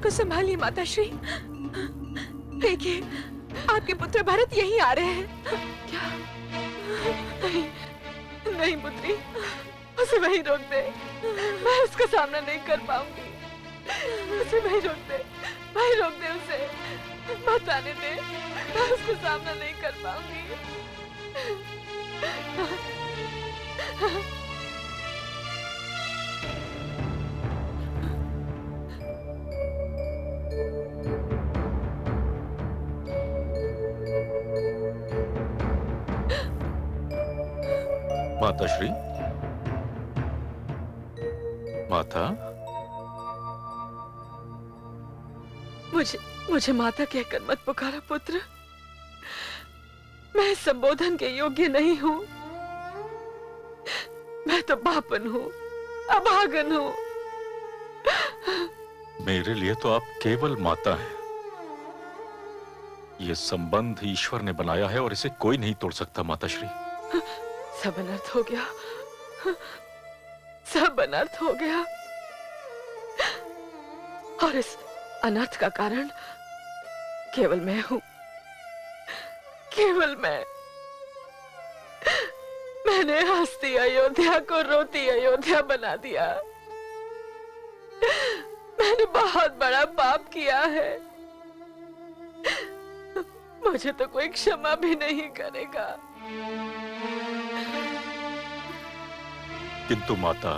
को संभालिए माताश्री। देखिए, आपके पुत्र भरत यहीं आ रहे हैं। क्या? नहीं, नहीं पुत्री, उसे वहीं रोक दे। मैं उसका सामना नहीं कर पाऊंगी। उसे वहीं रोक दे, वहीं रोक दे उसे। मत आने दे, मैं उसका सामना नहीं कर पाऊंगी। माताश्री, माता, मुझे माता कहकर मत पुकारो पुत्र। मैं संबोधन के योग्य नहीं हूँ। मैं तो बापन हूँ, अभागन हूँ। मेरे लिए तो आप केवल माता हैं। ये संबंध ईश्वर ने बनाया है और इसे कोई नहीं तोड़ सकता माताश्री। सब अनर्थ हो गया, सब अनर्थ हो गया। और इस अनर्थ का कारण केवल मैं हूं, केवल मैं। मैंने हंसती अयोध्या को रोती अयोध्या बना दिया। मैंने बहुत बड़ा पाप किया है। मुझे तो कोई क्षमा भी नहीं करेगा। किंतु माता,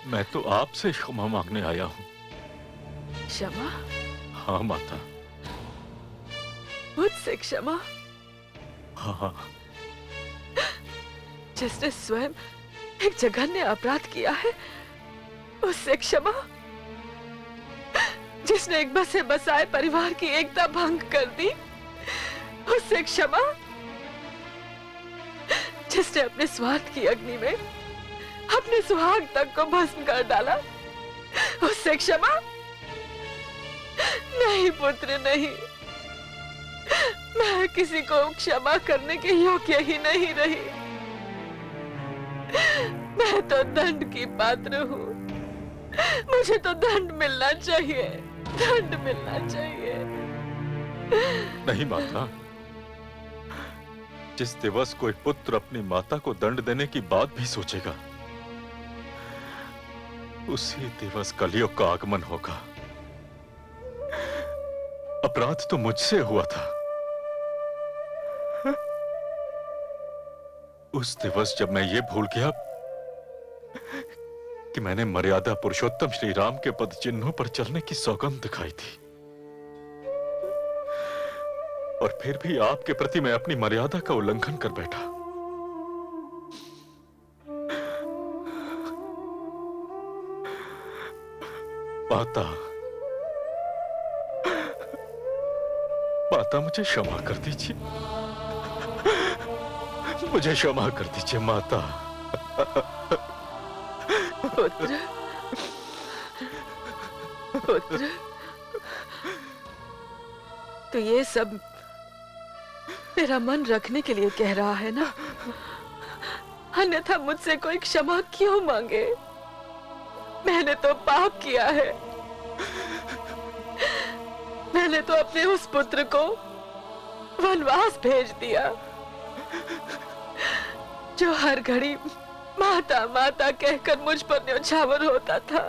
मैं तो आपसे क्षमा मांगने आया हूं। क्षमा? हाँ माता। मुझसे क्षमा? हाँ। जिसने स्वयं एक जघन्य अपराध किया है, उससे क्षमा? जिसने एक बसे बसाए परिवार की एकता भंग कर दी, उससे क्षमा? जिसने अपने स्वार्थ की अग्नि में अपने सुहाग तक को भस्म कर डाला, उससे क्षमा? नहीं पुत्र, नहीं। मैं किसी को क्षमा करने के योग्य ही नहीं रही। मैं तो दंड की पात्र हूँ। मुझे तो दंड मिलना चाहिए, दंड मिलना चाहिए। नहीं माता, जिस दिवस कोई पुत्र अपनी माता को दंड देने की बात भी सोचेगा, उसी दिवस कलयुग का आगमन होगा। अपराध तो मुझसे हुआ था। उस दिवस जब मैं ये भूल गया कि मैंने मर्यादा पुरुषोत्तम श्री राम के पद चिन्हों पर चलने की सौगंध दिखाई थी, और फिर भी आपके प्रति मैं अपनी मर्यादा का उल्लंघन कर बैठा। माता, माता मुझे क्षमा कर दीजिए, मुझे क्षमा कर दीजिए माता। पुत्र, पुत्र, तो ये सब मेरा मन रखने के लिए कह रहा है ना? अन्यथा मुझसे कोई क्षमा क्यों मांगे? मैंने तो पाप किया है। मैंने तो अपने उस पुत्र को वनवास भेज दिया, जो हर घड़ी माता माता कहकर मुझ पर न्योछावर होता था,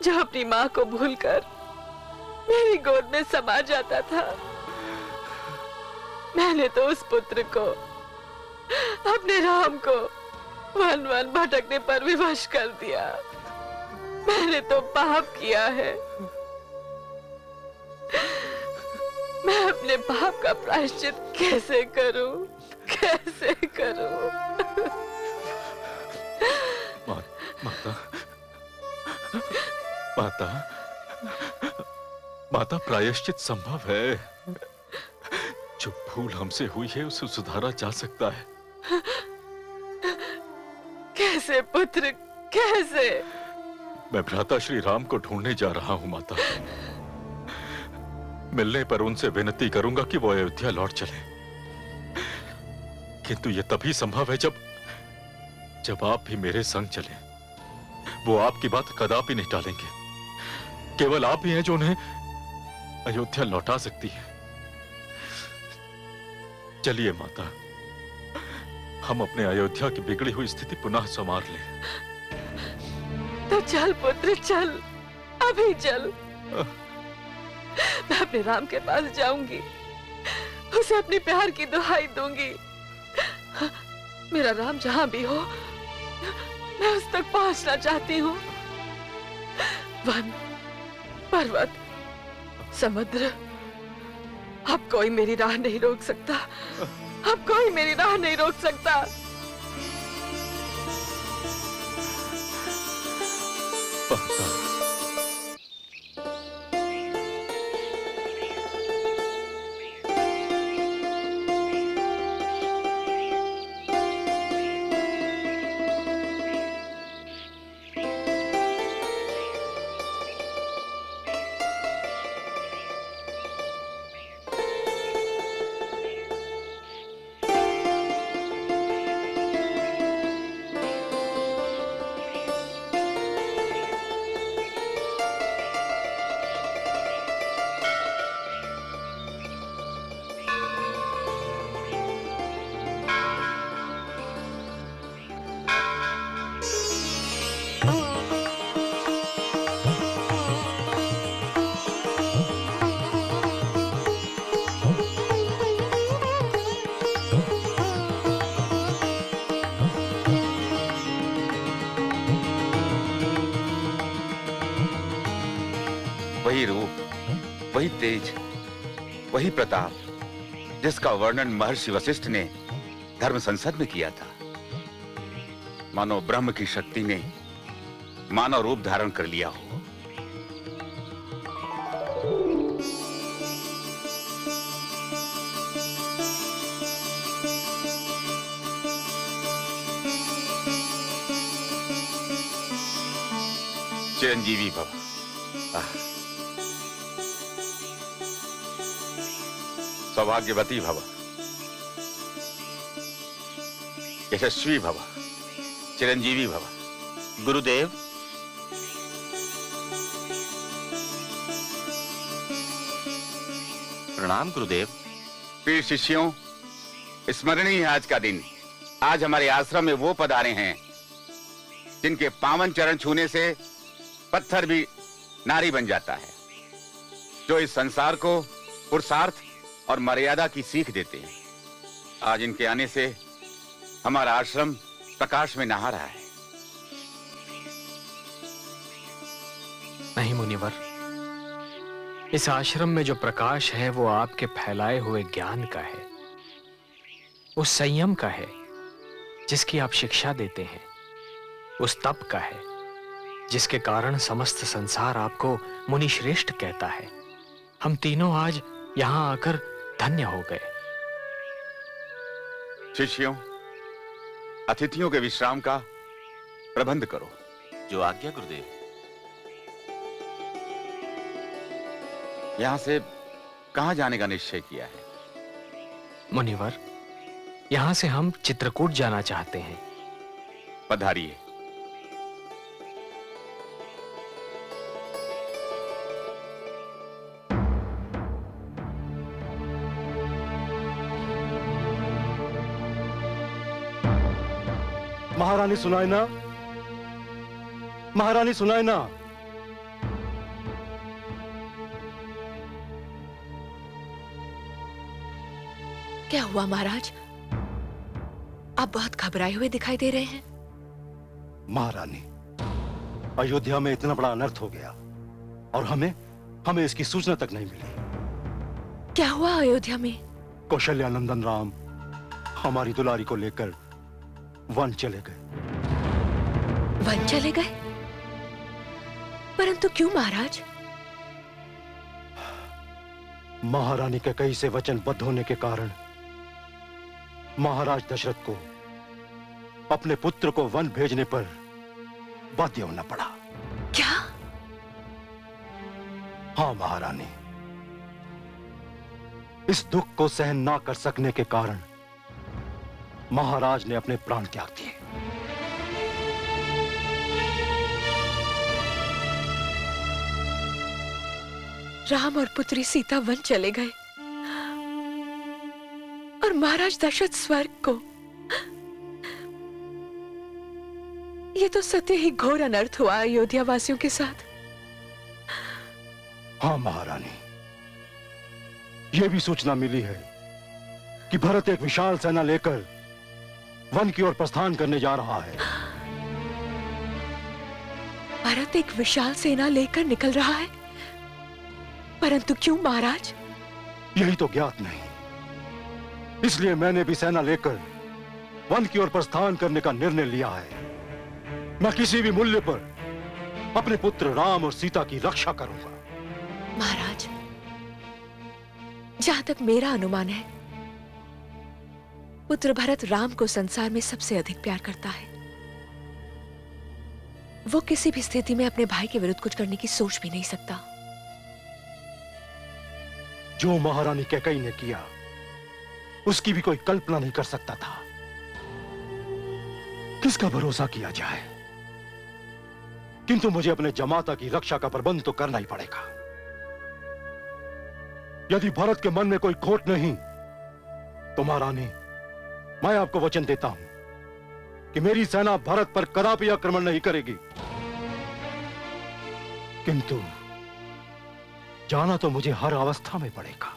जो अपनी माँ को भूलकर मेरी गोद में समा जाता था। मैंने तो उस पुत्र को, अपने राम को वन वन भटकने पर विवश कर दिया। मैंने तो पाप किया है। मैं अपने पाप का प्रायश्चित कैसे करूं? कैसे करूं? माता, माता, माता, प्रायश्चित संभव है। जो भूल हमसे हुई है उसे सुधारा जा सकता है। कैसे पुत्र, कैसे? मैं भ्राता श्री राम को ढूंढने जा रहा हूं माता। मिलने पर उनसे विनती करूंगा कि वो अयोध्या लौट चले, किंतु यह तभी संभव है जब आप भी मेरे संग चलें। वो आपकी बात कदापि नहीं टालेंगे। केवल आप ही हैं जो उन्हें अयोध्या लौटा सकती है। चलिए माता, हम अपने अयोध्या की बिगड़ी हुई स्थिति पुनः संवार लें। तो चल पुत्र चल, अभी चल। मैं अपने राम के पास जाऊंगी, उसे अपने प्यार की दुहाई दूंगी। मेरा राम जहां भी हो, मैं उस तक पहुंचना चाहती हूँ। वन, पर्वत, समुद्र, अब कोई मेरी राह नहीं रोक सकता। अब कोई मेरी राह नहीं रोक सकता। वही रूप, वही तेज, वही प्रताप जिसका वर्णन महर्षि वशिष्ठ ने धर्म संसद में किया था। मानो ब्रह्म की शक्ति ने मानव रूप धारण कर लिया हो। चिरंजीवी भव। सौभाग्यवती भव, यशस्वी भव, चिरंजीवी भव। गुरुदेव, प्रणाम गुरुदेव। प्रिय शिष्यों, स्मरणीय है आज का दिन। आज हमारे आश्रम में वो पधारे हैं जिनके पावन चरण छूने से पत्थर भी नारी बन जाता है, जो इस संसार को पुरुषार्थ और मर्यादा की सीख देते हैं। आज इनके आने से हमारा आश्रम प्रकाश में नहा रहा है। नहीं मुनिवर, इस आश्रम में जो प्रकाश है वो आपके फैलाए हुए ज्ञान का है, उस संयम का है जिसकी आप शिक्षा देते हैं, उस तप का है जिसके कारण समस्त संसार आपको मुनि श्रेष्ठ कहता है। हम तीनों आज यहां आकर धन्य हो गए। शिष्यों, अतिथियों के विश्राम का प्रबंध करो। जो आज्ञा गुरुदेव। यहां से कहां जाने का निश्चय किया है? मुनिवर, यहां से हम चित्रकूट जाना चाहते हैं। पधारिए। महारानी सुनाए ना, महारानी सुनाए ना। क्या हुआ महाराज? आप बहुत घबराए हुए दिखाई दे रहे हैं। महारानी, अयोध्या में इतना बड़ा अनर्थ हो गया और हमें इसकी सूचना तक नहीं मिली। क्या हुआ अयोध्या में? कौशल्यानंदन राम हमारी दुलारी को लेकर वन चले गए। वन चले गए? परंतु क्यों महाराज? महारानी के कई से वचनबद्ध होने के कारण महाराज दशरथ को अपने पुत्र को वन भेजने पर बाध्य होना पड़ा। क्या? हाँ महारानी, इस दुख को सहन ना कर सकने के कारण महाराज ने अपने प्राण त्याग दिए। राम और पुत्री सीता वन चले गए और महाराज दशरथ स्वर्ग को। ये तो सत्य ही घोर अनर्थ हुआ अयोध्या वासियों के साथ। हाँ महारानी, यह भी सूचना मिली है कि भरत एक विशाल सेना लेकर वन की ओर प्रस्थान करने जा रहा है। भरत एक विशाल सेना लेकर निकल रहा है, परंतु क्यों महाराज? यही तो ज्ञात नहीं। इसलिए मैंने भी सेना लेकर वन की ओर प्रस्थान करने का निर्णय लिया है। मैं किसी भी मूल्य पर अपने पुत्र राम और सीता की रक्षा करूंगा। महाराज, जहां तक मेरा अनुमान है, पुत्र भरत राम को संसार में सबसे अधिक प्यार करता है। वो किसी भी स्थिति में अपने भाई के विरुद्ध कुछ करने की सोच भी नहीं सकता। जो महारानी कैकेयी ने किया, उसकी भी कोई कल्पना नहीं कर सकता था। किसका भरोसा किया जाए? किंतु मुझे अपने जमाता की रक्षा का प्रबंध तो करना ही पड़ेगा। यदि भरत के मन में कोई खोट नहीं, तो महारानी, मैं आपको वचन देता हूं कि मेरी सेना भरत पर कदापि आक्रमण नहीं करेगी। किंतु जाना तो मुझे हर अवस्था में पड़ेगा।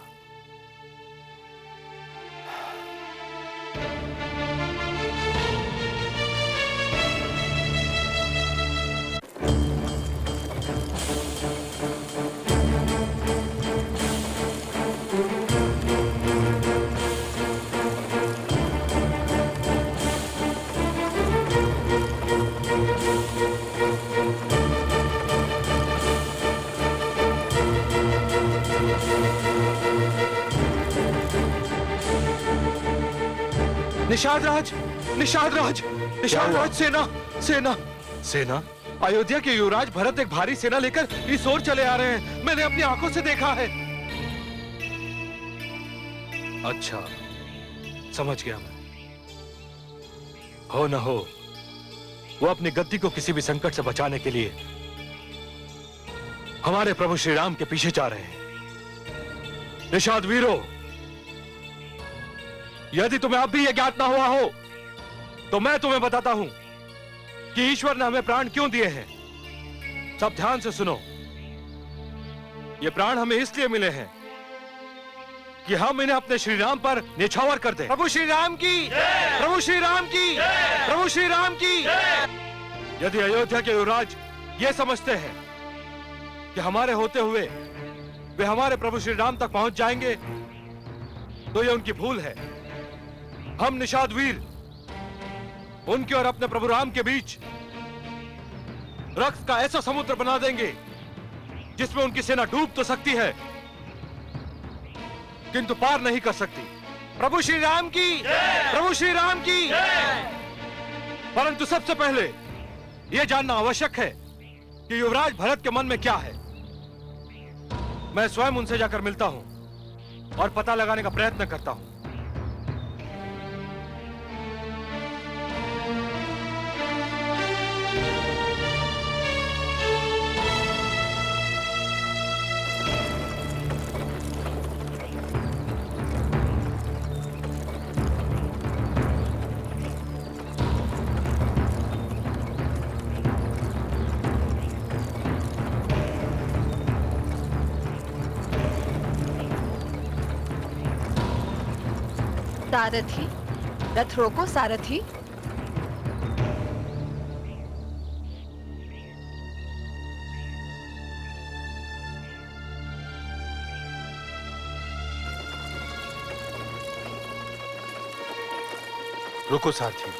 निषाद राज, निषाद राज, निषाद राज, सेना, सेना, सेना। अयोध्या के युवराज भरत एक भारी सेना लेकर इस ओर चले आ रहे हैं। मैंने अपनी आंखों से देखा है। अच्छा, समझ गया मैं। हो न हो, वो अपनी गद्दी को किसी भी संकट से बचाने के लिए हमारे प्रभु श्री राम के पीछे जा रहे हैं। निषाद वीरो, यदि तुम्हें अब भी यह ज्ञात ना हुआ हो, तो मैं तुम्हें बताता हूं कि ईश्वर ने हमें प्राण क्यों दिए हैं। सब ध्यान से सुनो। ये प्राण हमें इसलिए मिले हैं कि हम इन्हें अपने श्री राम पर निछावर कर दें। प्रभु श्री राम की, प्रभु श्री राम की, प्रभु श्री राम की। यदि अयोध्या के युवराज ये समझते हैं कि हमारे होते हुए वे हमारे प्रभु श्री राम तक पहुंच जाएंगे, तो यह उनकी भूल है। हम निषाद वीर उनके और अपने प्रभु राम के बीच रक्त का ऐसा समुद्र बना देंगे जिसमें उनकी सेना डूब तो सकती है, किंतु पार नहीं कर सकती। प्रभु श्री राम की, प्रभु श्री राम की। परंतु सबसे पहले यह जानना आवश्यक है कि युवराज भरत के मन में क्या है। मैं स्वयं उनसे जाकर मिलता हूं और पता लगाने का प्रयत्न करता हूं। सारथी, रथ रोको सारथी। रुको सारथी।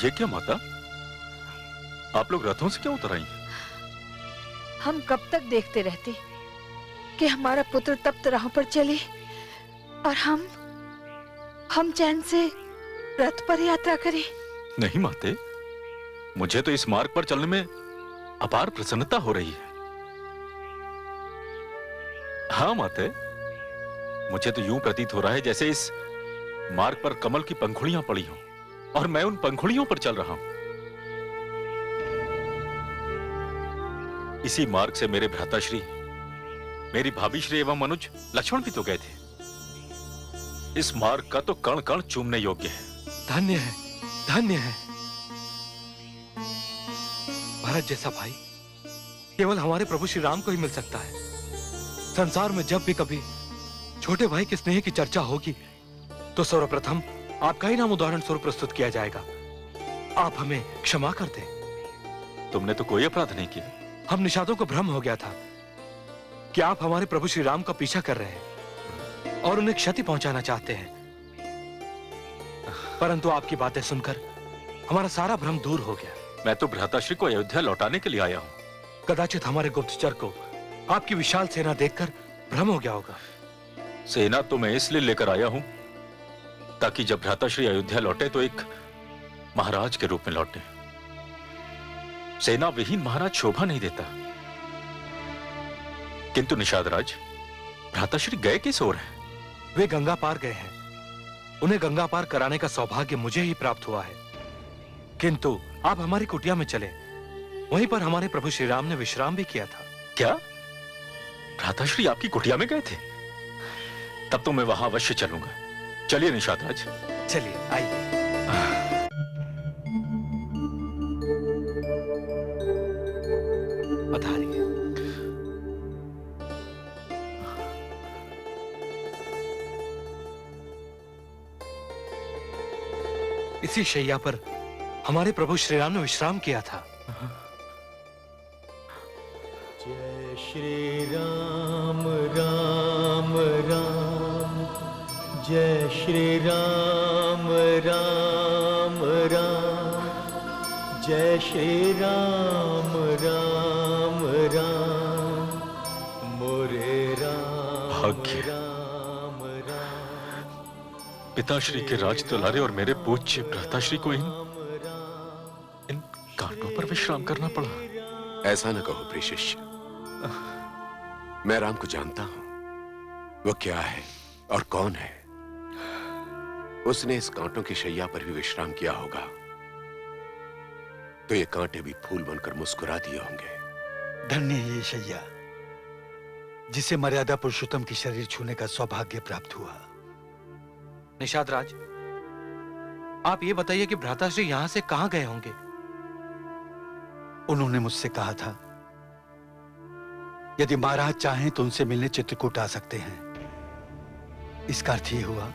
ये क्या माता, आप लोग रथों से क्यों उतर आई? हम कब तक देखते रहते कि हमारा पुत्र तप्त राहों पर चले और हम चैन से रथ पर यात्रा करें? नहीं माते, मुझे तो इस मार्ग पर चलने में अपार प्रसन्नता हो रही है। हाँ माते, मुझे तो यूं प्रतीत हो रहा है जैसे इस मार्ग पर कमल की पंखुड़ियां पड़ी हों और मैं उन पंखुड़ियों पर चल रहा हूं। इसी मार्ग से मेरे भ्राताश्री, मेरी भाभीश्री एवं अनुज लक्ष्मण भी तो गए थे। इस मार्ग का तो कण कण चूमने योग्य है। धन्य है, धन्य है। भरत जैसा भाई केवल हमारे प्रभु श्री राम को ही मिल सकता है। संसार में जब भी कभी छोटे भाई के स्नेह की चर्चा होगी तो सर्वप्रथम आपका ही नाम उदाहरण स्वरूप प्रस्तुत किया जाएगा। आप हमें क्षमा कर दें। तुमने तो कोई अपराध नहीं किया। हम निषादों को भ्रम हो गया था कि आप हमारे प्रभु श्री राम का पीछा कर रहे हैं और उन्हें क्षति पहुंचाना चाहते हैं, परंतु आपकी बातें सुनकर हमारा सारा भ्रम दूर हो गया। मैं तो भ्राताश्री को अयोध्या लौटाने के लिए आया हूं। कदाचित हमारे गुप्तचर को आपकी विशाल सेना देखकर भ्रम हो गया होगा। सेना तो मैं इसलिए लेकर आया हूं ताकि जब भ्राताश्री अयोध्या लौटे तो एक महाराज के रूप में लौटे। सेना विहीन महाराज शोभा नहीं देता। किंतु निषादराज, भ्राताश्री गए किस ओर हैं? वे गंगा पार गए हैं। उन्हें गंगा पार कराने का सौभाग्य मुझे ही प्राप्त हुआ है। किंतु आप हमारी कुटिया में चले, वहीं पर हमारे प्रभु श्री राम ने विश्राम भी किया था। क्या भ्राताश्री आपकी कुटिया में गए थे? तब तो मैं वहां अवश्य चलूंगा। चलिए निषादराज। चलिए आइए। पधारिए। इसी शैया पर हमारे प्रभु श्री राम ने विश्राम किया था। जय श्री राम राम राम, जय श्री राम राम राम, जय श्री राम राम राम, मोरे राम भाग्य। राम राम। पिताश्री के राज दुलारे और मेरे पूज्य भ्राताश्री को इन कांटों पर विश्राम करना पड़ा। ऐसा न कहो प्रिय शिष्य, मैं राम को जानता हूं। वो क्या है और कौन है। उसने इस कांटों की शैया पर भी विश्राम किया होगा तो ये कांटे भी फूल बनकर मुस्कुरा दिए होंगे। धन्य ये शैया जिसे मर्यादा पुरुषोत्तम की शरीर छूने का सौभाग्य प्राप्त हुआ। निषादराज, आप ये बताइए कि भ्राताश्री यहां से कहां गए होंगे? उन्होंने मुझसे कहा था यदि महाराज चाहें तो उनसे मिलने चित्रकूट आ सकते हैं। इसका अर्थ यह हुआ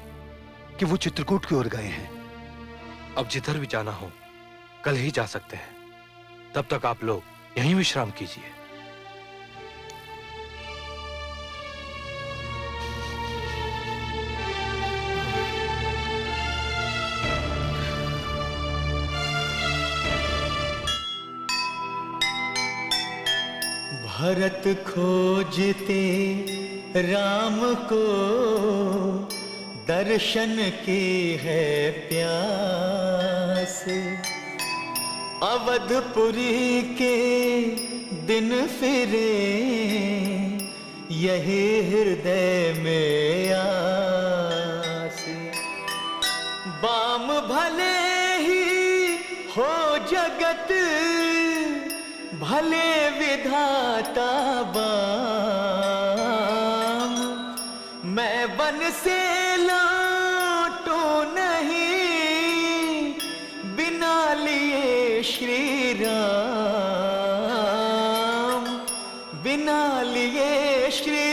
कि वो चित्रकूट की ओर गए हैं। अब जिधर भी जाना हो कल ही जा सकते हैं। तब तक आप लोग यहीं विश्राम कीजिए। भरत खोजते राम को, दर्शन की है प्यास। अवधपुरी के दिन फिरे, यही हृदय में आस। बाम भले ही हो जगत, भले विधाता बाम। मैं वन से लौटू नहीं, बिना लिए श्री राम, बिना लिए श्री